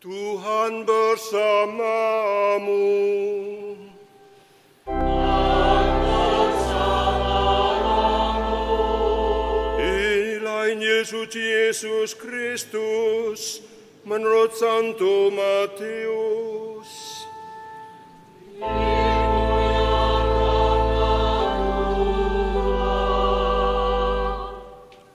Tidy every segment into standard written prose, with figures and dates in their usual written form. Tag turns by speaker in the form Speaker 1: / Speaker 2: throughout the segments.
Speaker 1: Tuhan bersamamu. Inilah Injil suci Yesus Kristus menurut Santo Matius.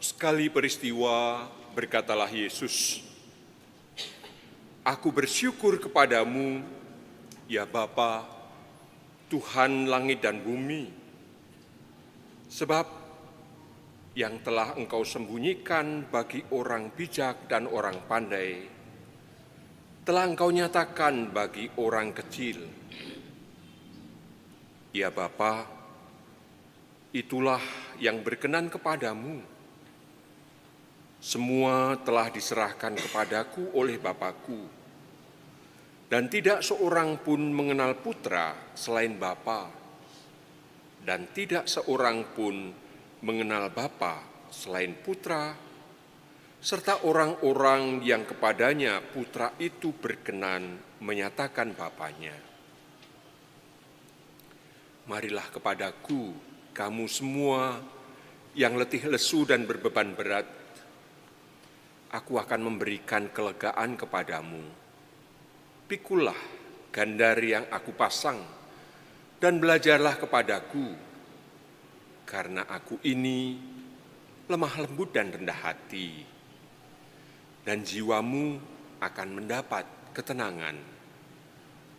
Speaker 1: Sekali peristiwa, berkatalah Yesus, "Aku bersyukur kepadamu, ya Bapa, Tuhan langit dan bumi, sebab yang telah Engkau sembunyikan bagi orang bijak dan orang pandai, telah Engkau nyatakan bagi orang kecil. Ya Bapa, itulah yang berkenan kepadamu. Semua telah diserahkan kepadaku oleh Bapakku. Dan tidak seorang pun mengenal Putra selain Bapa, dan tidak seorang pun mengenal Bapa selain Putra, serta orang-orang yang kepadanya Putra itu berkenan menyatakan Bapanya. Marilah kepadaku, kamu semua yang letih lesu dan berbeban berat, aku akan memberikan kelegaan kepadamu. Pikulah gandari yang aku pasang, dan belajarlah kepadaku, karena aku ini lemah lembut dan rendah hati, dan jiwamu akan mendapat ketenangan.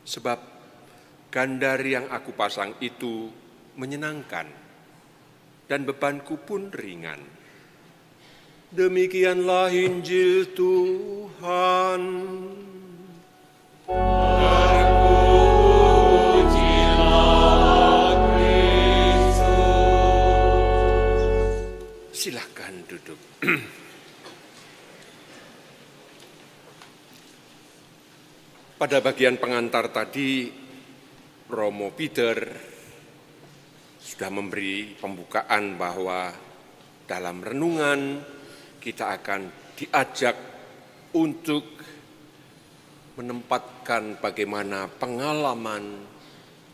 Speaker 1: Sebab gandari yang aku pasang itu menyenangkan, dan bebanku pun ringan." Demikianlah Injil Tuhan. Silakan duduk. Pada bagian pengantar tadi, Romo Peter sudah memberi pembukaan bahwa dalam renungan kita akan diajak untuk menempatkan bagaimana pengalaman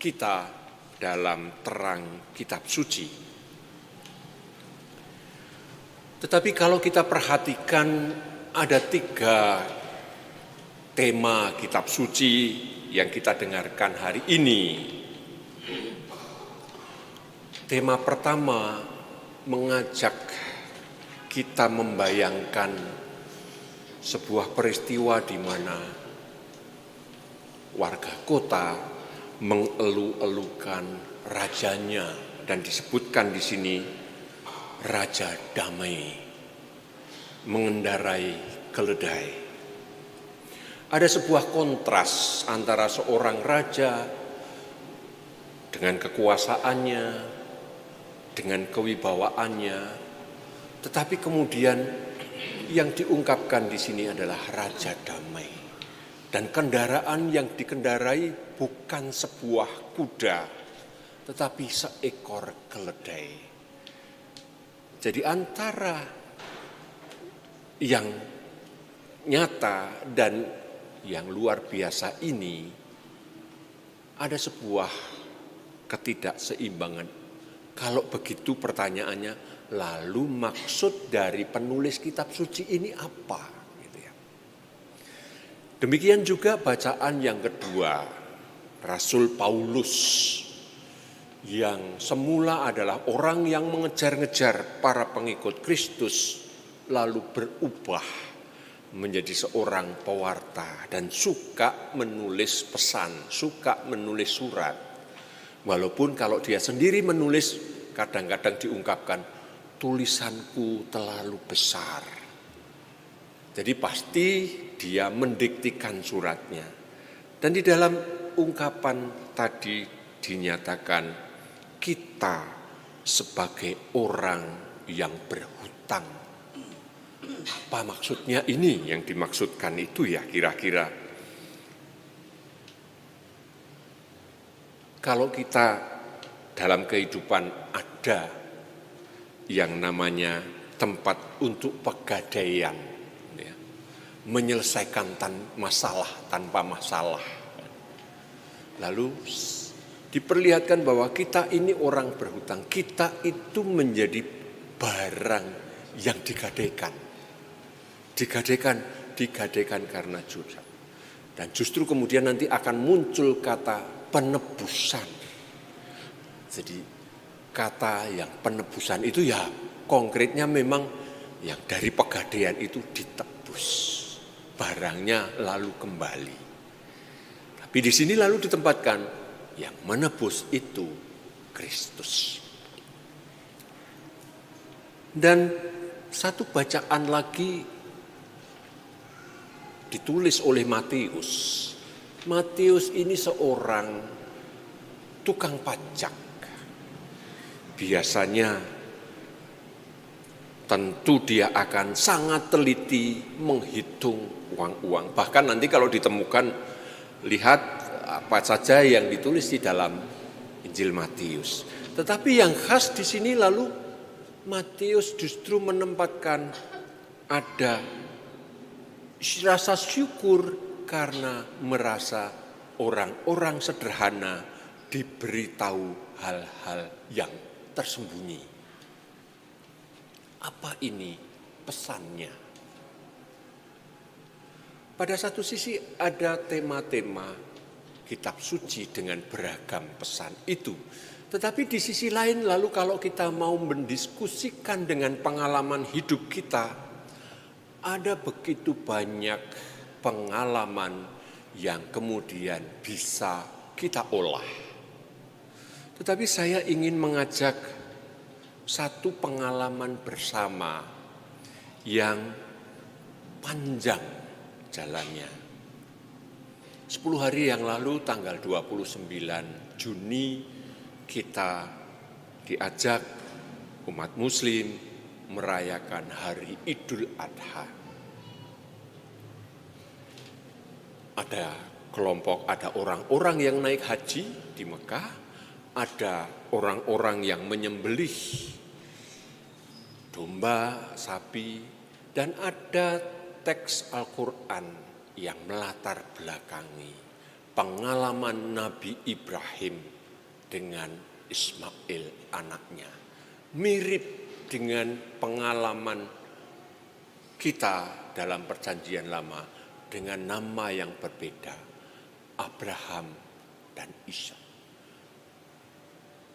Speaker 1: kita dalam terang kitab suci. Tetapi kalau kita perhatikan, ada 3 tema kitab suci yang kita dengarkan hari ini. Tema pertama mengajak kita membayangkan sebuah peristiwa di mana warga kota mengeluh-elukan rajanya, dan disebutkan di sini Raja Damai mengendarai keledai. Ada sebuah kontras antara seorang raja dengan kekuasaannya, dengan kewibawaannya, tetapi kemudian yang diungkapkan di sini adalah Raja Damai. Dan kendaraan yang dikendarai bukan sebuah kuda, tetapi seekor keledai. Jadi antara yang nyata dan yang luar biasa ini, ada sebuah ketidakseimbangan. Kalau begitu pertanyaannya, lalu maksud dari penulis kitab suci ini apa? Demikian juga bacaan yang kedua, Rasul Paulus yang semula adalah orang yang mengejar-ngejar para pengikut Kristus, lalu berubah menjadi seorang pewarta dan suka menulis pesan, suka menulis surat. Walaupun kalau dia sendiri menulis, kadang-kadang diungkapkan, tulisanku terlalu besar. Jadi pasti dia mendiktikan suratnya. Dan di dalam ungkapan tadi dinyatakan, kita sebagai orang yang berhutang. Apa maksudnya ini yang dimaksudkan itu ya kira-kira? Kalau kita dalam kehidupan ada yang namanya tempat untuk pegadaian, menyelesaikan masalah tanpa masalah. Lalu diperlihatkan bahwa kita ini orang berhutang, kita itu menjadi barang yang digadaikan karena dosa. Dan justru kemudian nanti akan muncul kata penebusan. Jadi kata yang penebusan itu ya konkretnya memang yang dari pegadaian itu ditebus, barangnya lalu kembali. Tapi di sini lalu ditempatkan yang menebus itu Kristus. Dan satu bacaan lagi ditulis oleh Matius. Matius ini seorang tukang pajak. Biasanya tentu dia akan sangat teliti menghitung uang-uang. Bahkan nanti kalau ditemukan, lihat apa saja yang ditulis di dalam Injil Matius. Tetapi yang khas di sini lalu Matius justru menempatkan ada rasa syukur karena merasa orang-orang sederhana diberitahu hal-hal yang tersembunyi. Apa ini pesannya? Pada satu sisi ada tema-tema kitab suci dengan beragam pesan itu. Tetapi di sisi lain lalu kalau kita mau mendiskusikan dengan pengalaman hidup kita, ada begitu banyak pengalaman yang kemudian bisa kita olah. Tetapi saya ingin mengajak satu pengalaman bersama yang panjang jalannya. 10 hari yang lalu tanggal 29 Juni kita diajak umat muslim merayakan hari Idul Adha. Ada kelompok, ada orang-orang yang naik haji di Mekah, ada orang-orang yang menyembelih domba, sapi, dan ada teks Al-Quran yang melatar belakangi pengalaman Nabi Ibrahim dengan Ismail anaknya. Mirip dengan pengalaman kita dalam perjanjian lama dengan nama yang berbeda, Abraham dan Ishak.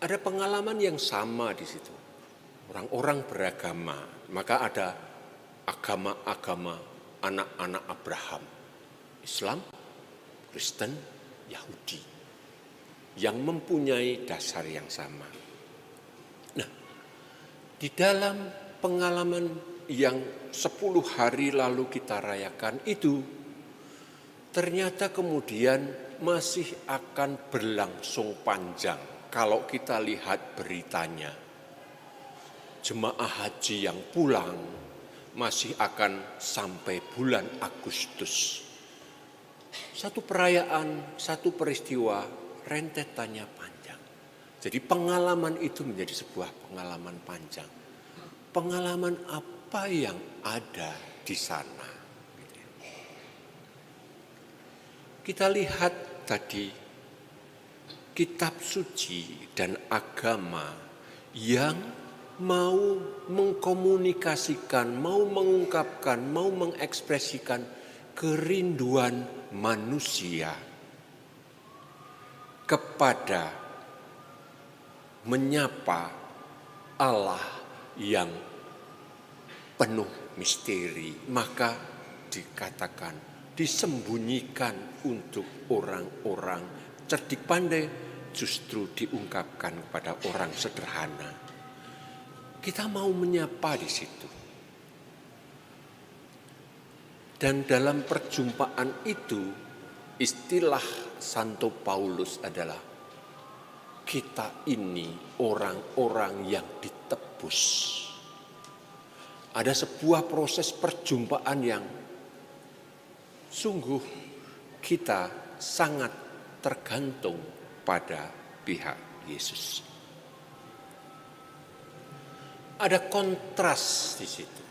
Speaker 1: Ada pengalaman yang sama di situ. Orang-orang beragama, maka ada agama-agama anak-anak Abraham. Islam, Kristen, Yahudi. Yang mempunyai dasar yang sama. Nah, di dalam pengalaman yang 10 hari lalu kita rayakan itu, ternyata kemudian masih akan berlangsung panjang. Kalau kita lihat beritanya, jemaah haji yang pulang masih akan sampai bulan Agustus. Satu perayaan, satu peristiwa, rentetannya panjang. Jadi pengalaman itu menjadi sebuah pengalaman panjang. Pengalaman apa yang ada di sana? Kita lihat tadi kitab suci dan agama yang mau mengkomunikasikan, mau mengungkapkan, mau mengekspresikan kerinduan manusia kepada menyapa Allah yang penuh misteri, maka dikatakan disembunyikan untuk orang-orang cerdik pandai, justru diungkapkan kepada orang sederhana. Kita mau menyapa di situ. Dan dalam perjumpaan itu, istilah Santo Paulus adalah kita ini orang-orang yang ditebus. Ada sebuah proses perjumpaan yang sungguh kita sangat tergantung pada pihak Yesus. Ada kontras di situ.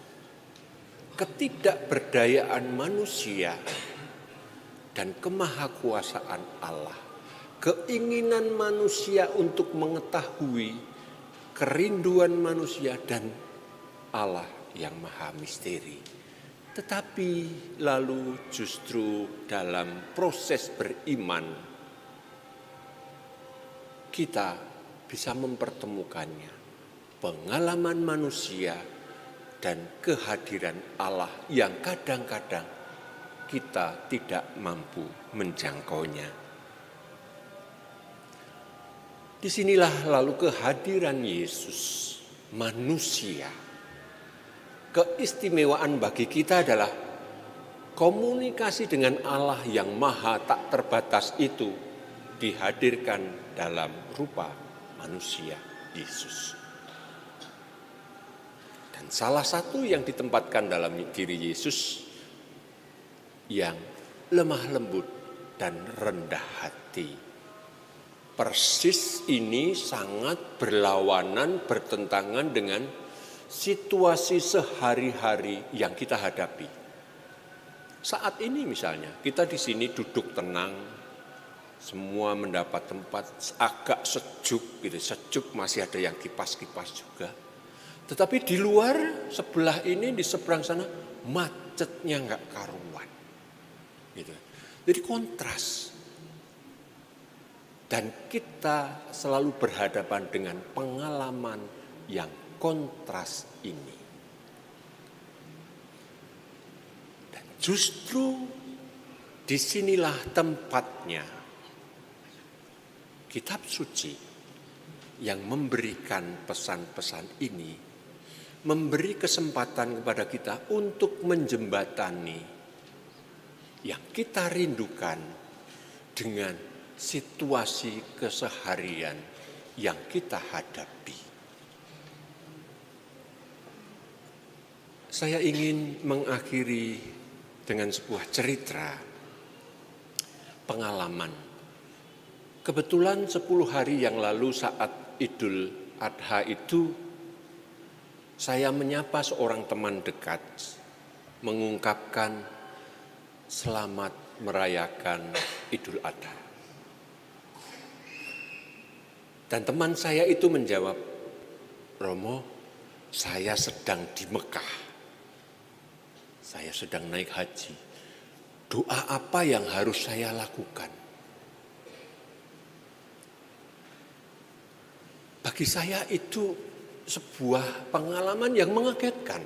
Speaker 1: ketidakberdayaan manusia dan kemahakuasaan Allah, keinginan manusia untuk mengetahui kerinduan manusia dan Allah yang maha misteri. Tetapi lalu justru dalam proses beriman kita bisa mempertemukannya, pengalaman manusia dan kehadiran Allah yang kadang-kadang kita tidak mampu menjangkaunya. Disinilah lalu kehadiran Yesus, manusia. Keistimewaan bagi kita adalah komunikasi dengan Allah yang maha tak terbatas itu dihadirkan dalam rupa manusia Yesus. Dan salah satu yang ditempatkan dalam diri Yesus yang lemah lembut dan rendah hati. Persis ini sangat berlawanan, bertentangan dengan situasi sehari-hari yang kita hadapi. Saat ini misalnya, kita di sini duduk tenang, semua mendapat tempat agak sejuk, gitu. Sejuk, masih ada yang kipas-kipas juga. Tetapi di luar, sebelah ini, di seberang sana, macetnya nggak karuan. Gitu. Jadi kontras. Dan kita selalu berhadapan dengan pengalaman yang kontras ini. Dan justru disinilah tempatnya kitab suci yang memberikan pesan-pesan ini, memberi kesempatan kepada kita untuk menjembatani yang kita rindukan dengan situasi keseharian yang kita hadapi. Saya ingin mengakhiri dengan sebuah cerita pengalaman. Kebetulan 10 hari yang lalu saat Idul Adha itu, saya menyapa seorang teman dekat, mengungkapkan selamat merayakan Idul Adha. Dan teman saya itu menjawab, Romo, saya sedang di Mekah. Saya sedang naik haji. Doa apa yang harus saya lakukan? Bagi saya itu sebuah pengalaman yang mengagetkan.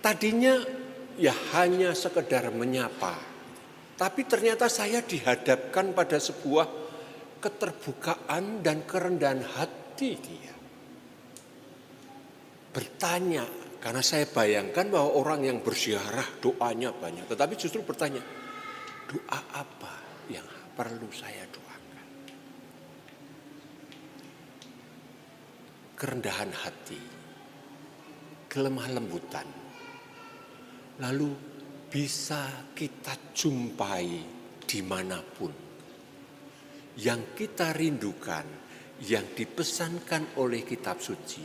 Speaker 1: Tadinya ya hanya sekedar menyapa. Tapi ternyata saya dihadapkan pada sebuah keterbukaan dan kerendahan hati dia. Bertanya, karena saya bayangkan bahwa orang yang berziarah doanya banyak. Tetapi justru bertanya, doa apa yang perlu saya doakan? Kerendahan hati, kelemah lembutan. Lalu bisa kita jumpai dimanapun. Yang kita rindukan, yang dipesankan oleh kitab suci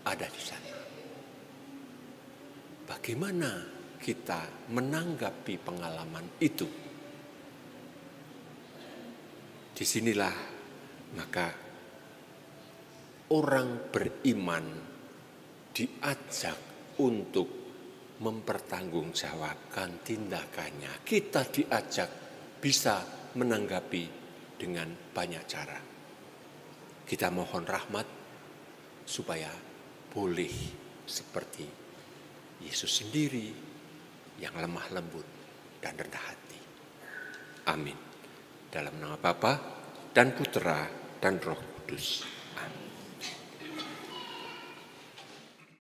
Speaker 1: ada di sana. Bagaimana kita menanggapi pengalaman itu? Disinilah maka orang beriman diajak untuk mempertanggungjawabkan tindakannya. Kita diajak bisa menanggapi dengan banyak cara. Kita mohon rahmat supaya boleh seperti Yesus sendiri yang lemah lembut dan rendah hati. Amin. Dalam nama Bapa dan Putera dan Roh Kudus. Amin.